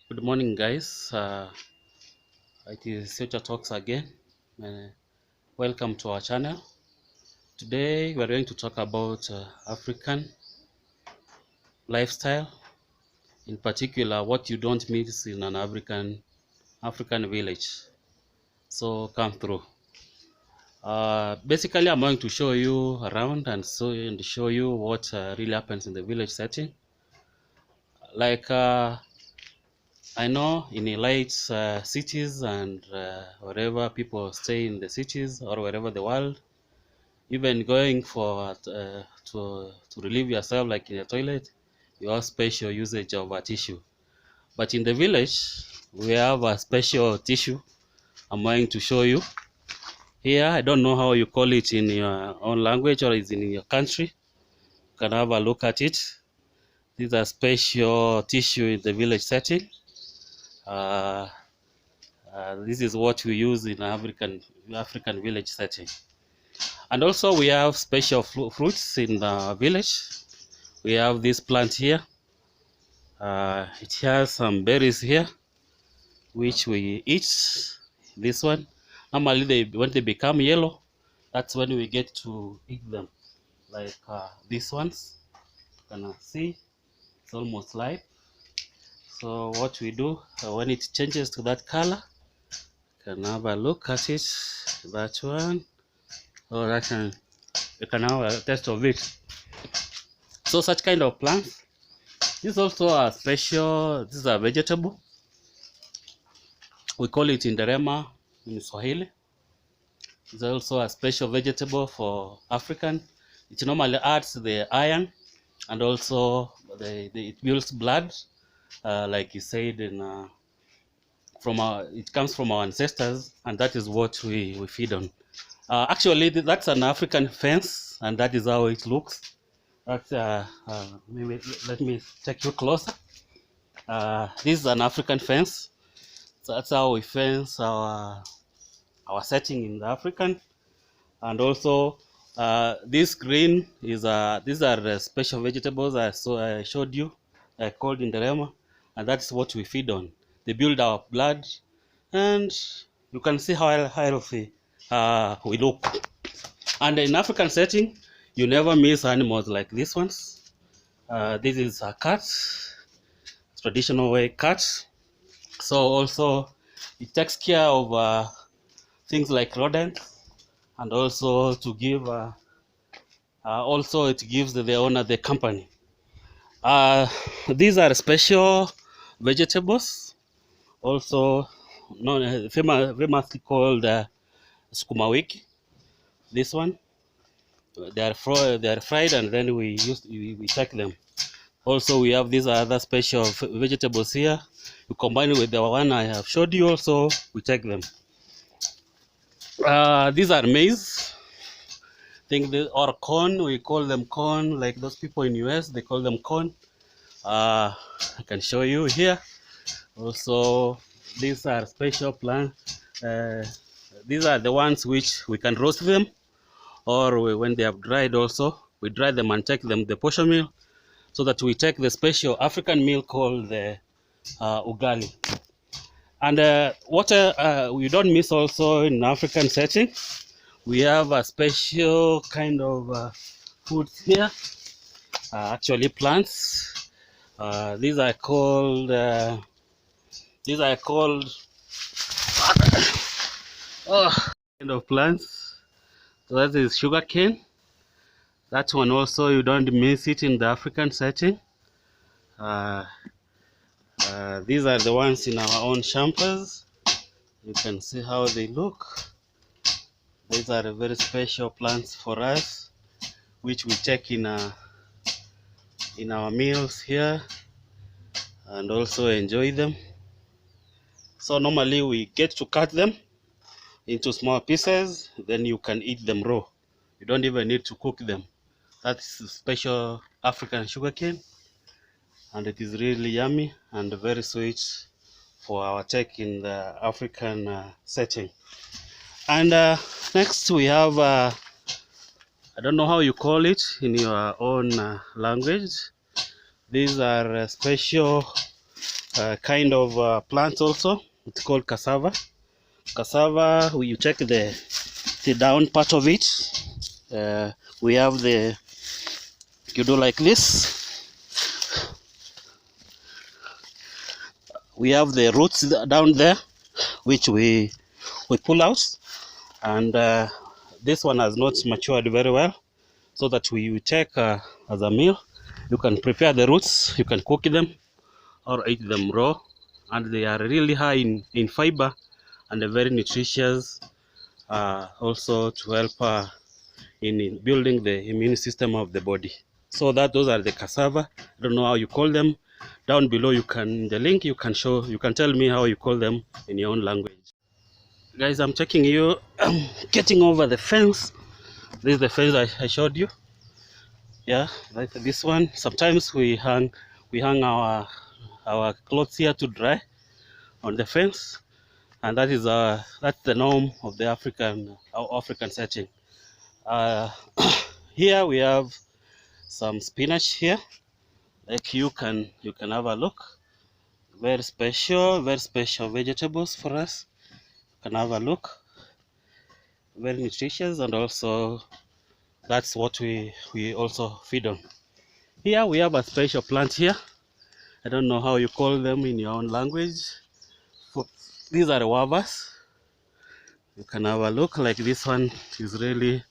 Good morning, guys. It is Future Talks again. Uh, Welcome to our channel. Today, we are going to talk about African lifestyle, in particular, what you don't miss in an African village. So, come through. Basically, I'm going to show you around and show you what really happens in the village setting. Like I know in elite cities and wherever people stay in the cities or wherever the world, even going for to relieve yourself, like in a toilet, you have special usage of a tissue. But in the village, we have a special tissue. I'm going to show you here. I don't know how you call it in your own language or is in your country. You can have a look at it. These are special tissue in the village setting. Uh, this is what we use in African village setting. And also we have special fruits in the village. We have this plant here. It has some berries here, which we eat. This one, normally when they become yellow, that's when we get to eat them. Like these ones, you can see it's almost ripe. So what we do when it changes to that color, you can have a look at it. That one, or you can have a taste of it. So such kind of plants. This is also a special. This is a vegetable. We call it inderema in Swahili. It's also a special vegetable for African. It normally adds the iron, and also it builds blood, like you said. It comes from our ancestors, and that is what we feed on. Actually, that's an African fence, and that is how it looks. That's maybe let me take you closer. This is an African fence. So that's how we fence our setting in the African. And also this green is these are special vegetables I showed you, called inderema, and that's what we feed on. They build our blood, and you can see how healthy we look. And in African setting, you never miss animals like these ones. This is a cat, traditional way cat. So also it takes care of things like rodents, and also to give also it gives the owner the company. These are special vegetables, also famously called sukuma wiki. This one, they are fried, and then we take them. Also, we have these other special vegetables here. You combine it with the one I have showed you. Also, we take them. These are maize. Or corn. We call them corn. Like those people in US, they call them corn. I can show you here. Also, these are special plants. These are the ones which we can roast them, or when they have dried also, we dry them and take them the portion meal, so that we take the special African meal called the ugali. And what we don't miss also in African setting, we have a special kind of foods here, actually plants. These are called kind of plants. So that is sugar cane. That one also you don't miss it in the African setting. These are the ones in our own champers. You can see how they look. These are very special plants for us, which we take in our meals here, and also enjoy them. So normally we get to cut them into small pieces, then you can eat them raw. You don't even need to cook them. That's special African sugarcane, and it is really yummy and very sweet for our take in the African setting. And next we have I don't know how you call it in your own language. These are special kind of plant also. It's called cassava. Cassava, you check the down part of it. We have the, you do like this. We have the roots down there, which we pull out, and this one has not matured very well, so that we take as a meal. You can prepare the roots, you can cook them or eat them raw, and they are really high in fiber and very nutritious, also to help in building the immune system of the body. So those are the cassava. I don't know how you call them. Down below, the link, you can tell me how you call them in your own language. Guys, I'm checking you. I'm getting over the fence. This is the fence I showed you. Yeah, like this one. Sometimes we hang our clothes here to dry on the fence, and that's the norm of the African setting. Here we have some spinach here. Like you can have a look. Very special vegetables for us. You can have a look. Very nutritious, and also that's what we also feed on. Here we have a special plant here. I don't know how you call them in your own language. These are guavas. You can have a look. Like this one is really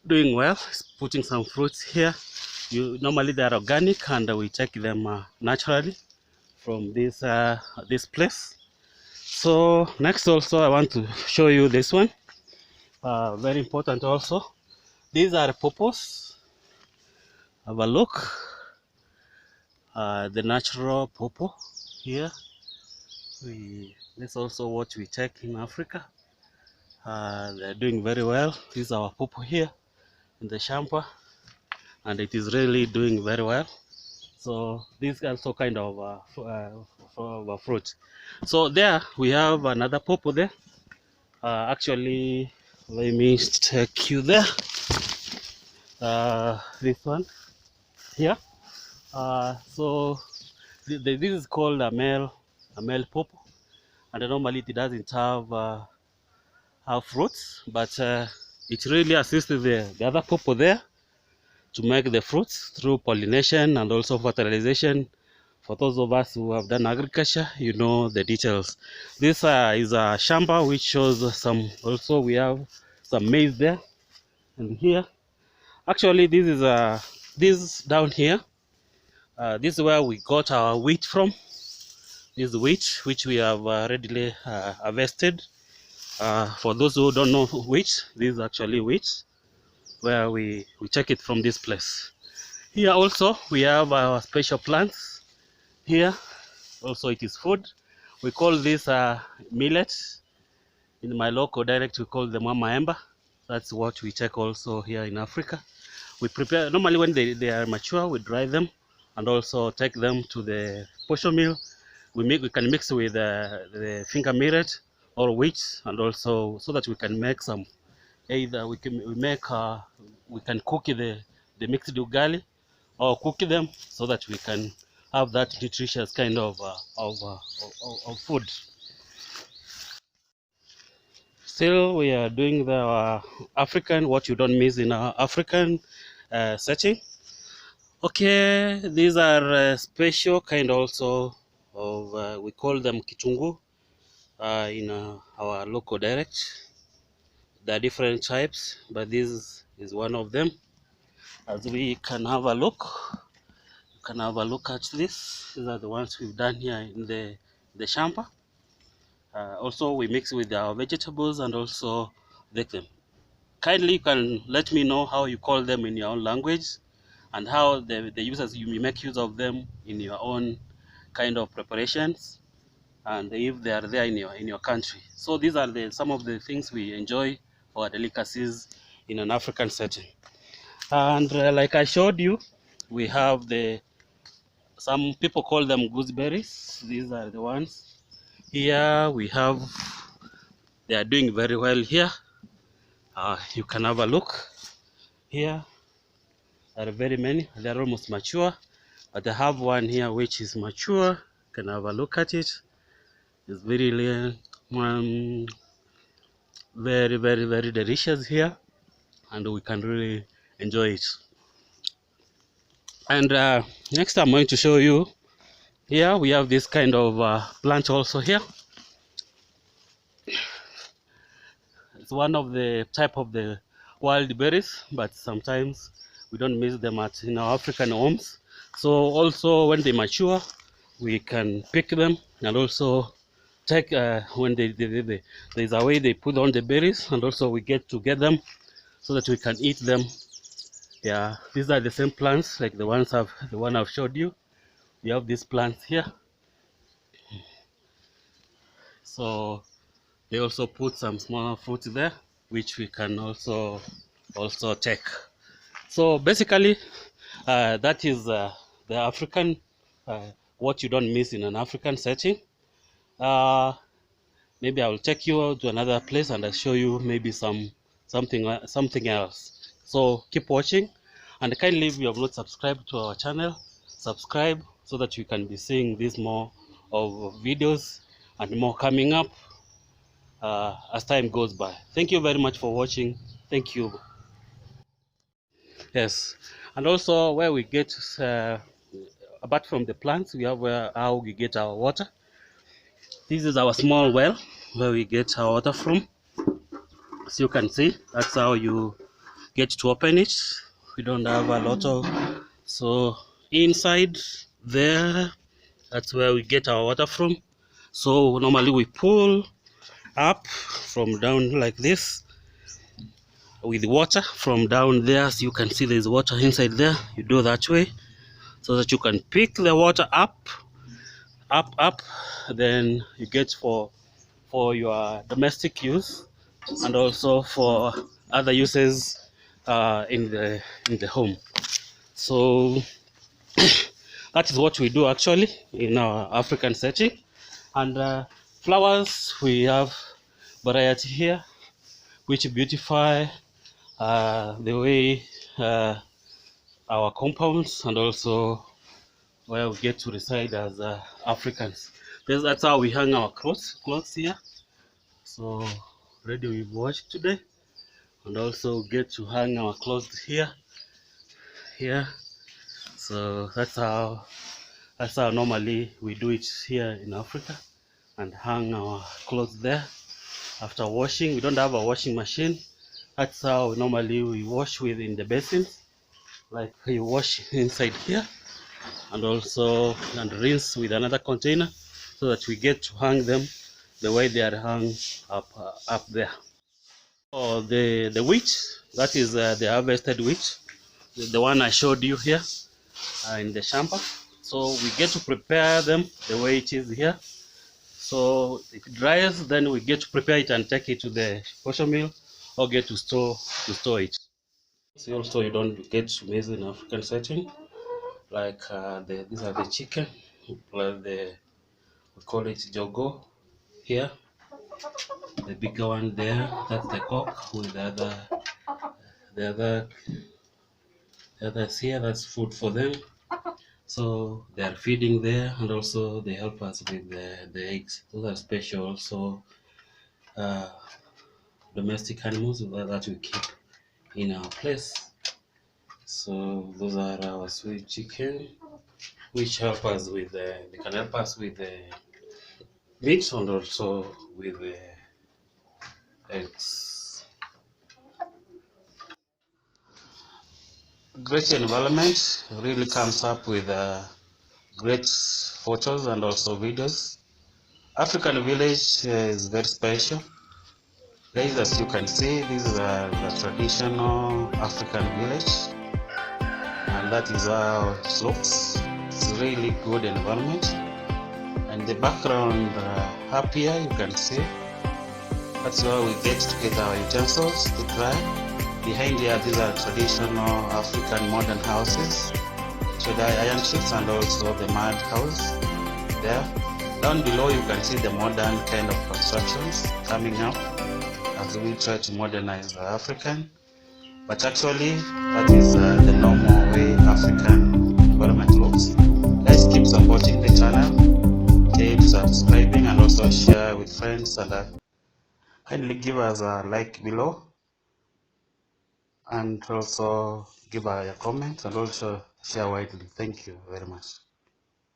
doing well. It's putting some fruits here. Normally they are organic, and we take them naturally from this place. So next, also I want to show you this one. Very important also. These are pawpaws. Have a look. The natural pawpaw here. This is also what we take in Africa. They're doing very well. This is our pawpaw here in the shampa, and it is really doing very well. So this is also kind of a fruit. So there we have another pawpaw there. Actually, let me take you there. This one here. So this is called a male pawpaw, and normally it doesn't have fruits, but it really assists the other pawpaw there to make the fruits through pollination and also fertilization. For those of us who have done agriculture, you know the details. This is a shamba, which shows some. Also, we have some maize there, and here. Actually, this down here. This is where we got our wheat from. This is wheat which we have readily harvested. For those who don't know wheat, this is actually wheat, where we take it from this place. Here also we have our special plants. Here also it is food. We call this millet. In my local dialect we call them wamaemba. That's what we take also here in Africa. We prepare, normally when they are mature, we dry them and also take them to the posho mill. We can mix with the finger millet or wheat, and also so that we can make some. Either we can cook the mixed ugali, or cook them so that we can have that nutritious kind of food. Still, we are doing the African, what you don't miss in our African setting. Okay, these are special kind also of, we call them kitungu in our local dialect. There are different types, but this is one of them. As we can have a look, you can have a look at this. These are the ones we've done here in the shampa. Also, we mix with our vegetables and also bake them. Kindly, you can let me know how you call them in your own language, and how you make use of them in your own kind of preparations, and if they are there in your country. So these are some of the things we enjoy for our delicacies in an African setting. And like I showed you, we have some people call them gooseberries. These are the ones. Here we have, they are doing very well here. You can have a look here. There are very many. They are almost mature, but I have one here which is mature. You can have a look at it. It's very very delicious here, and we can really enjoy it. And next I'm going to show you, here we have this kind of plant also here. It's one of the type of the wild berries, but sometimes we don't miss them in our African homes. So also when they mature, we can pick them, and also take when there's a way they put on the berries, and also we get to get them so that we can eat them. Yeah, these are the same plants like the one I've showed you. We have these plants here. So they also put some small fruit there, which we can also take. So basically, that is the African, what you don't miss in an African setting. Maybe I will take you to another place and I'll show you maybe something else. So keep watching, and kindly, if you have not subscribed to our channel, subscribe so that you can be seeing this more of videos and more coming up as time goes by. Thank you very much for watching. Thank you. Yes, and also where we get apart from the plants, we have how we get our water. This is our small well where we get our water from. As you can see, that's how you get to open it. We don't have a lot of, so inside there, that's where we get our water from. So normally we pull up from down like this with water from down there. As you can see, there's water inside there. You do that way so that you can pick the water up, then you get for your domestic use and also for other uses in the home. So that is what we do actually in our African setting. And flowers, we have variety here which beautify the way our compounds and also where we get to reside as Africans. That's how we hang our clothes here. So already we've washed today, and also get to hang our clothes here. So that's how normally we do it here in Africa, and hang our clothes there after washing. We don't have a washing machine. That's how normally we wash within the basins, like you wash inside here, and also rinse with another container so that we get to hang them the way they are hung up there. Oh, the wheat, that is the harvested wheat, the one I showed you here in the sharma. So we get to prepare them the way it is here. So if it dries, then we get to prepare it and take it to the kosher mill or get to store it. So also you don't get to miss in African setting, like these are the chicken, like we call it jogo here. The bigger one there, that's the cock with the others here, that's food for them. So they are feeding there, and also they help us with the eggs. Those are special also domestic animals that we keep in our place. So those are our sweet chicken, which help us with they can help us with the meat and also with the eggs. Great environment really comes up with great photos and also videos. African village is very special. Guys, as you can see, this is the traditional African village, and that is how it looks. It's a really good environment, and the background up here you can see, that's where we get to get our utensils to dry. Behind here, these are traditional African modern houses, so the iron sheets and also the mud house there. Down below you can see the modern kind of constructions coming up as we try to modernize the African, but actually that is the normal way African environment looks. Guys, keep supporting the channel. subscribing and also share with friends, and kindly give us a like below, and also give a comment and also share widely. Thank you very much.